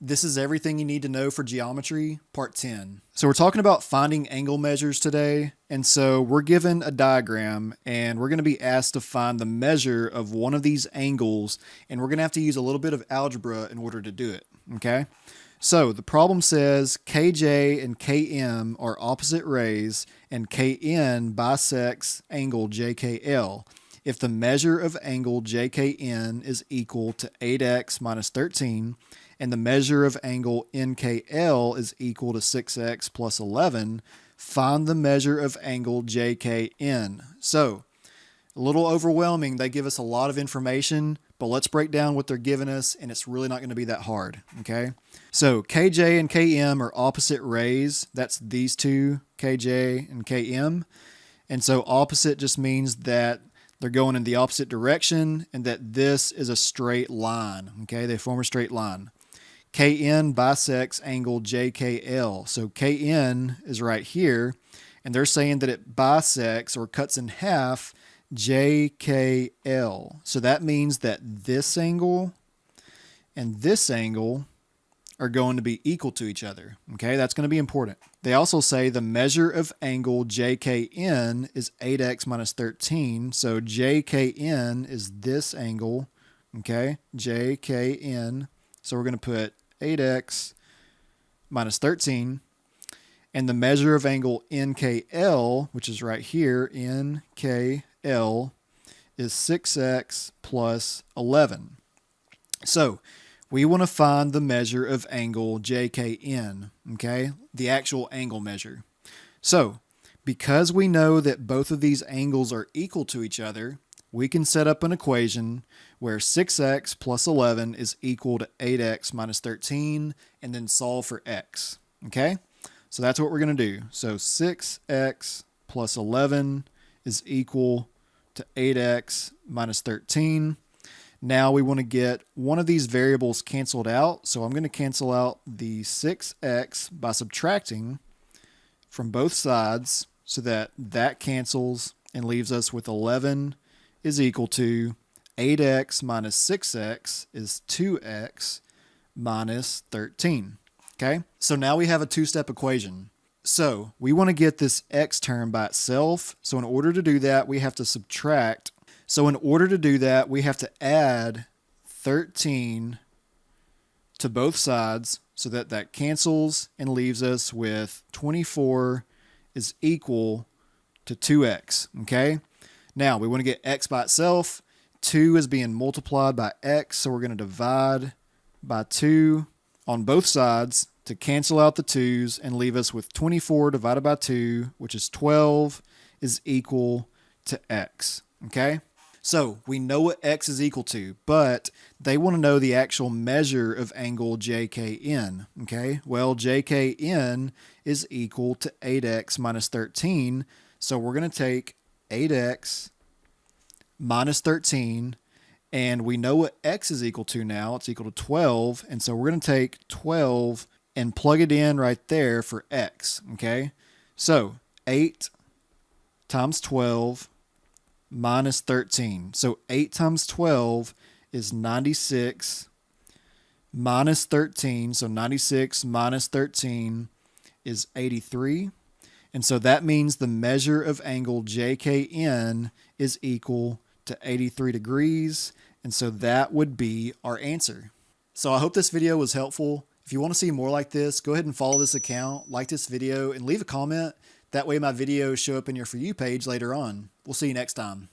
This is everything you need to know for geometry, part 10. So we're talking about finding angle measures today. And so we're given a diagram and we're going to be asked to find the measure of one of these angles. And we're going to have to use a little bit of algebra in order to do it. Okay. So the problem says KJ and KM are opposite rays and KN bisects angle JKL. If the measure of angle JKN is equal to 8x minus 13, and the measure of angle NKL is equal to 6x plus 11, find the measure of angle JKN. So, a little overwhelming. They give us a lot of information, but let's break down what they're giving us, and it's really not going to be that hard, okay? So, KJ and KM are opposite rays. That's these two, KJ and KM. And so, opposite just means that they're going in the opposite direction and that this is a straight line, okay? They form a straight line. KN bisects angle JKL. So KN is right here, and they're saying that it bisects or cuts in half JKL. So that means that this angle and this angle are going to be equal to each other. Okay, that's going to be important. They also say the measure of angle JKN is 8x minus 13. So JKN is this angle, okay, JKN. So we're going to put 8x minus 13. And the measure of angle NKL, which is right here, NKL, is 6x plus 11. So we want to find the measure of angle JKN, okay? The actual angle measure. So because we know that both of these angles are equal to each other, we can set up an equation where 6x plus 11 is equal to 8x minus 13 and then solve for x, okay? So that's what we're going to do. So 6x plus 11 is equal to 8x minus 13. Now we want to get one of these variables canceled out. So I'm going to cancel out the 6x by subtracting from both sides so that that cancels and leaves us with 11 is equal to 8x minus 6x is 2x minus 13. Okay, so now we have a two-step equation. So we want to get this x term by itself. So in order to do that, we have to subtract. So in order to do that, we have to add 13 to both sides so that that cancels and leaves us with 24 is equal to 2x. Okay, now we want to get x by itself. 2 is being multiplied by x, so we're going to divide by 2 on both sides to cancel out the 2's and leave us with 24 divided by 2, which is 12, is equal to x. Okay? So we know what x is equal to, but they want to know the actual measure of angle JKN. Okay? Well, JKN is equal to 8x minus 13, so we're going to take 8x minus 13, and we know what x is equal to now. It's equal to 12, and so we're going to take 12 and plug it in right there for x, okay? So 8 times 12 minus 13. So 8 times 12 is 96 minus 13. So 96 minus 13 is 83. And so that means the measure of angle JKN is equal to 83 degrees. And so that would be our answer. So I hope this video was helpful. If you want to see more like this, go ahead and follow this account, like this video, and leave a comment. That way my videos show up in your For You page later on. We'll see you next time.